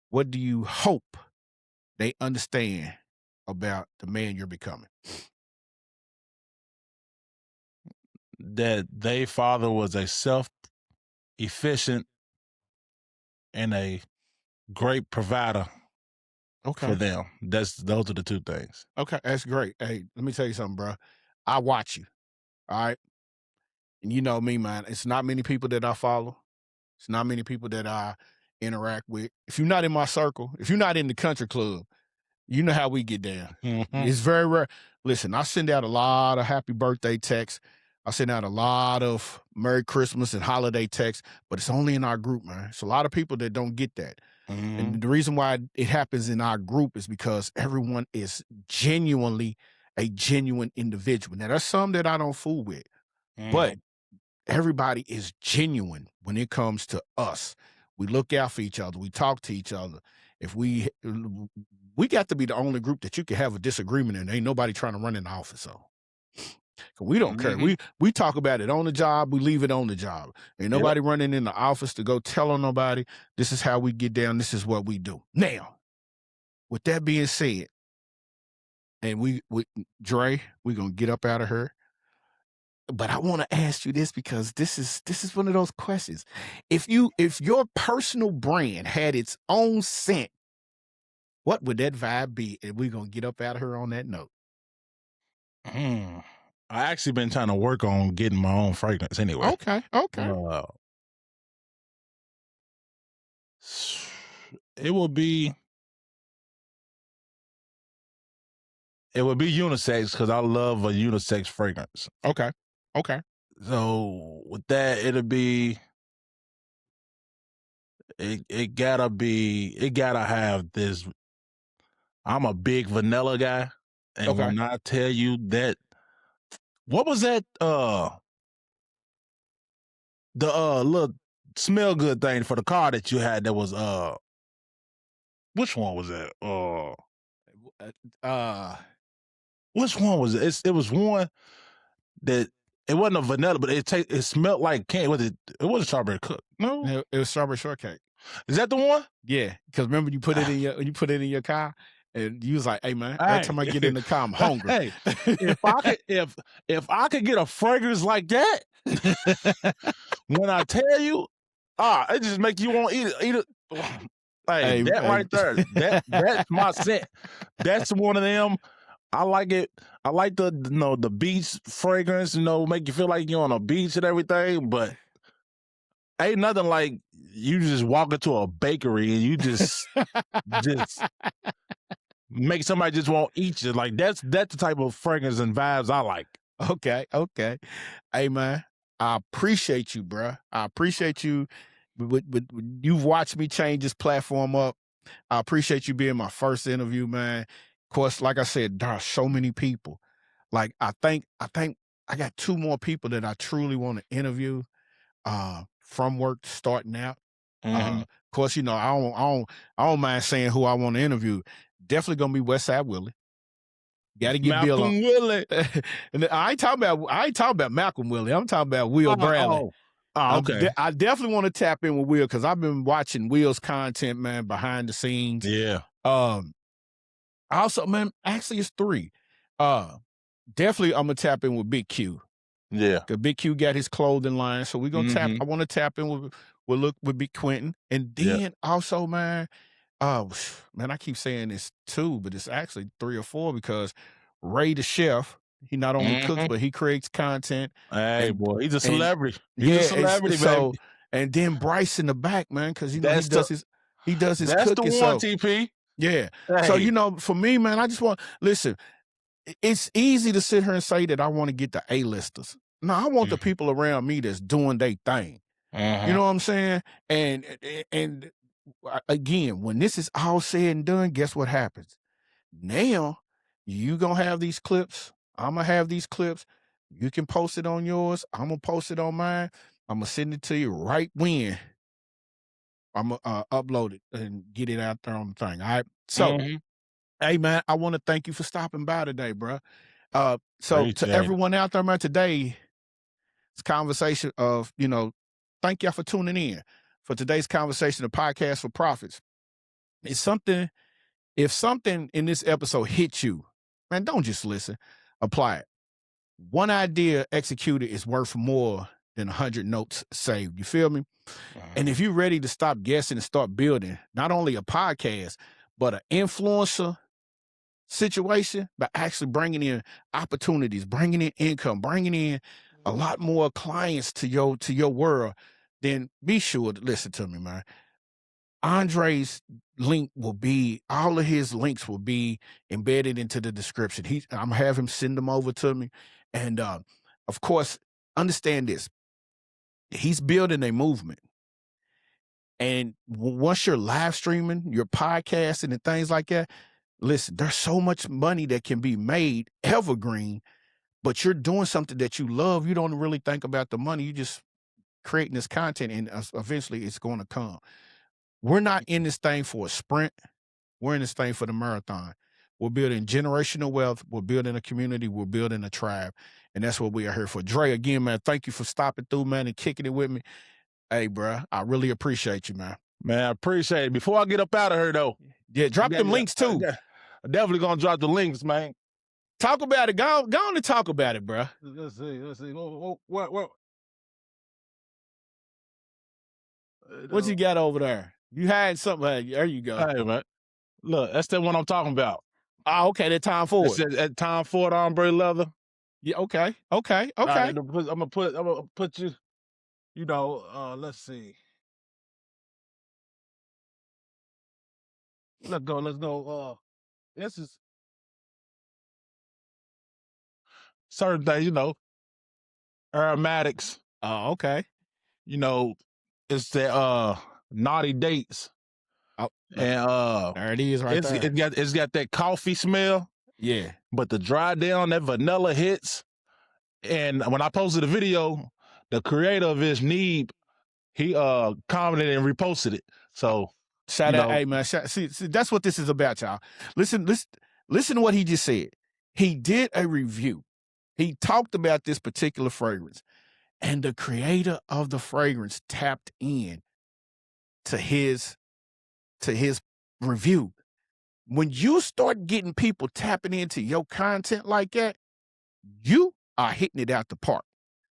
what do you hope they understand about the man you're becoming? That their father was a self-efficient and a great provider for them. Those are the two things. Okay, that's great. Hey, let me tell you something, bro. I watch you. All right. And you know me, man. It's not many people that I follow. It's not many people that I interact with. If you're not in my circle, if you're not in the country club, you know how we get down. It's very rare. Listen, I send out a lot of happy birthday texts. I send out a lot of Merry Christmas and holiday texts, but it's only in our group, man. It's a lot of people that don't get that. And the reason why it happens in our group is because everyone is genuinely a genuine individual. Now, there's some that I don't fool with, but everybody is genuine when it comes to us. We look out for each other. We talk to each other. If we got to be the only group that you can have a disagreement and ain't nobody trying to run in the office. So we don't care. We talk about it on the job. We leave it on the job. Ain't nobody running in the office to go tell on nobody. This is how we get down. This is what we do. Now, with that being said, and Dre, we're gonna get up out of here. But I want to ask you this because this is one of those questions. If your personal brand had its own scent, what would that vibe be? And we're gonna get up out of here on that note. I actually been trying to work on getting my own fragrance anyway. Okay. It would be unisex because I love a unisex fragrance. Okay. So with that, it gotta have this. I'm a big vanilla guy, and when I tell you that, what was that? The little smell good thing for the car that you had that was which one was that? Which one was it? It was one that it wasn't a vanilla, but it smelled like candy. It wasn't strawberry cook. No, it was strawberry shortcake. Is that the one? Yeah, because remember you put it in your car, and you was like, "Hey man, every time I get in the car, I'm hungry." Hey, if I could get a fragrance like that, when I tell you, it just make you want to eat it. Hey, that right there, that's my scent. That's one of them. I like it. I like the beach fragrance, make you feel like you're on a beach and everything, but ain't nothing like you just walk into a bakery and you just make somebody just want to eat you. Like that's the type of fragrance and vibes I like. Okay. Hey man, I appreciate you, bro. I appreciate you. You've watched me change this platform up. I appreciate you being my first interview, man. Of course, like I said, there are so many people. Like I think I got 2 more people that I truly want to interview from work starting out. Of course, you know, I don't mind saying who I want to interview. Definitely gonna be Westside Willie. Got to get Bill on. Malcolm Willie. And I ain't talking about Malcolm Willie. I'm talking about Will Bradley. Okay. I definitely want to tap in with Will because I've been watching Will's content, man, behind the scenes. Yeah. Also, man, actually it's 3. Definitely I'm gonna tap in with Big Q. Yeah. Cause Big Q got his clothing line, so we're gonna tap. I want to tap in with Big Quentin, and then also, man, man, I keep saying this 2, but it's actually 3 or 4 because Ray the chef, he not only cooks but he creates content. Hey, boy, he's a celebrity. He's a celebrity, so, baby. and then Bryce in the back, man, because you know he does his that's cooking. The one, TP. Yeah. Hey. So you know, for me, man, I just want listen. It's easy to sit here and say that I want to get the A-listers. No, I want the people around me that's doing their thing. You know what I'm saying? And again, when this is all said and done, guess what happens? Now, you gonna have these clips. I'm gonna have these clips. You can post it on yours. I'm gonna post it on mine. I'm gonna send it to you right when I'm gonna upload it and get it out there on the thing. All right. So, hey man, I want to thank you for stopping by today, bro. So Appreciate to everyone out there, man, today, it's conversation of, you know, thank y'all for tuning in for today's conversation of Podcast for Profits. It's something, if something in this episode hits you, man, don't just listen, apply it. One idea executed is worth more than 100 notes saved. You feel me? And if you're ready to stop guessing and start building not only a podcast, but an influencer situation, but actually bringing in opportunities, bringing in income, bringing in a lot more clients to your world, then be sure to listen to me, man. Andre's link will be, all of his links will be embedded into the description. I'm gonna have him send them over to me. And of course, understand this. He's building a movement. And once you're live streaming, you're podcasting and things like that, listen, there's so much money that can be made evergreen, but you're doing something that you love. You don't really think about the money. You just creating this content and eventually it's going to come. We're not in this thing for a sprint. We're in this thing for the marathon. We're building generational wealth. We're building a community. We're building a tribe. And that's what we are here for. Dre, again, man, thank you for stopping through, man, and kicking it with me. Hey, bro, I really appreciate you, man. Man, I appreciate it. Before I get up out of here, though. Yeah, drop them links, too. I'm definitely going to drop the links, man. Talk about it. Go on and talk about it, bro. Let's see. What? What you got over there? You had something. There you go. Hey, man. Look, that's the one I'm talking about. Oh, okay. That Tom Ford. That Tom Ford ombre leather. Yeah. Okay. I'm gonna put you. You know. Let's see. Let's go. This is certain things. You know. Aromatics. Oh, okay. You know, it's the naughty dates. Oh, and there it is right there. It's got that coffee smell. Yeah. But the dry down, that vanilla hits. And when I posted the video, the creator of his Neeb, he commented and reposted it. So shout out, hey man. See, that's what this is about, y'all. Listen to what he just said. He did a review. He talked about this particular fragrance. And the creator of the fragrance tapped in to his review. When you start getting people tapping into your content like that, you are hitting it out the park.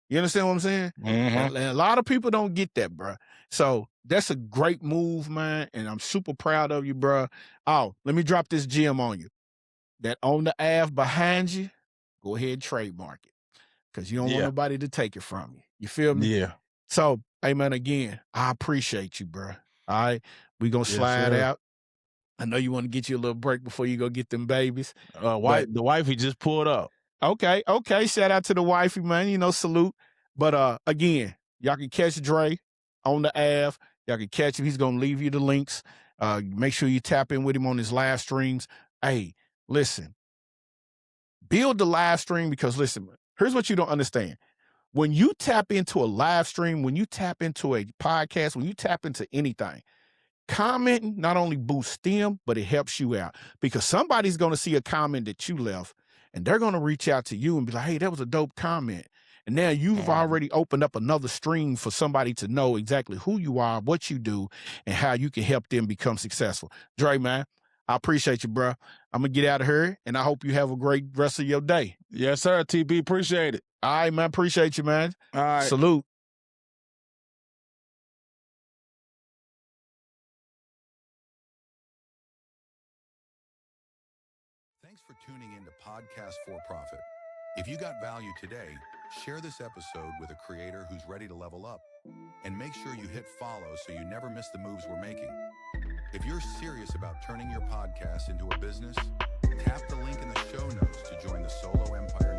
You understand what I'm saying? And a lot of people don't get that, bro. So that's a great move, man. And I'm super proud of you, bro. Oh, let me drop this gem on you. That on the Ave behind you, go ahead and trademark it. Because you don't want nobody to take it from you. You feel me? Yeah. So, hey, man, again, I appreciate you, bro. All right? We going to slide out. I know you want to get you a little break before you go get them babies. The wifey just pulled up. Okay. Shout out to the wifey, man. You know, salute. But, again, y'all can catch Dre on the Ave. Y'all can catch him. He's going to leave you the links. Make sure you tap in with him on his live streams. Hey, listen. Build the live stream because, listen, Here's what you don't understand. When you tap into a live stream, when you tap into a podcast, when you tap into anything, commenting not only boosts them, but it helps you out, because somebody's going to see a comment that you left and they're going to reach out to you and be like, hey, that was a dope comment. And now you've already opened up another stream for somebody to know exactly who you are, what you do, and how you can help them become successful. Dre, man, I appreciate you, bro. I'm going to get out of here, and I hope you have a great rest of your day. Yes, sir, TB. Appreciate it. All right, man. Appreciate you, man. All right. Salute. Thanks for tuning in to Podcast for Profit. If you got value today, share this episode with a creator who's ready to level up. And make sure you hit follow so you never miss the moves we're making. If you're serious about turning your podcast into a business, tap the link in the show notes to join the Solo Empire